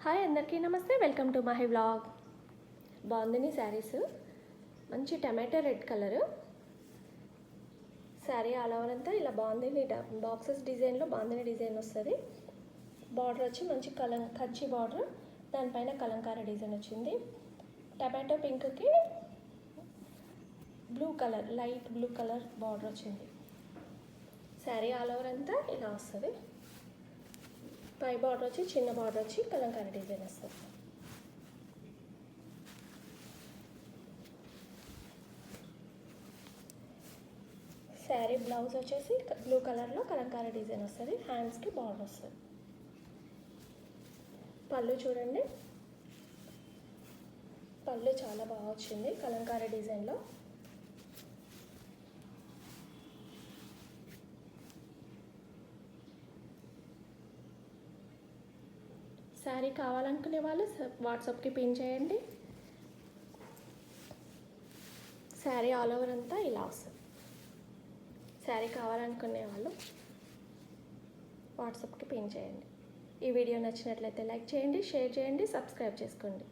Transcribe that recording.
Hi అందరికీ నమస్తే, welcome to my vlog. Bandhani saris, మంచి tomato red colour sari. All over అంతా ఇలా బాందిని బాక్సెస్ డిజైన్లో బాందిని డిజైన్ వస్తుంది. బార్డర్ వచ్చి మంచి కచ్చి బార్డర్, దానిపైన కలంకారీ డిజైన్ వచ్చింది. టమాటో పింక్కి blue colour, light blue colour border వచ్చింది. శారీ ఆల్ ఓవర్ అంతా ఇలా వస్తుంది. పై బార్డర్ వచ్చి చిన్న బార్డర్ వచ్చి కలంకారీ డిజైన్ వస్తుంది. శారీ బ్లౌజ్ వచ్చేసి బ్లూ కలర్లో కలంకారీ డిజైన్ వస్తుంది. హ్యాండ్స్కి బార్డర్ వస్తుంది. పళ్ళు చూడండి, పళ్ళు చాలా బాగా వచ్చింది కలంకారీ డిజైన్లో. శారీ కావాలనుకునే వాళ్ళు వాట్సాప్కి పిన్ చేయండి. శారీ ఆల్ ఓవర్ అంతా ఇలా వస్తుంది. శారీ కావాలనుకునే వాళ్ళు వాట్సాప్కి పిన్ చేయండి. ఈ వీడియో నచ్చినట్లయితే లైక్ చేయండి, షేర్ చేయండి, సబ్స్క్రైబ్ చేసుకోండి.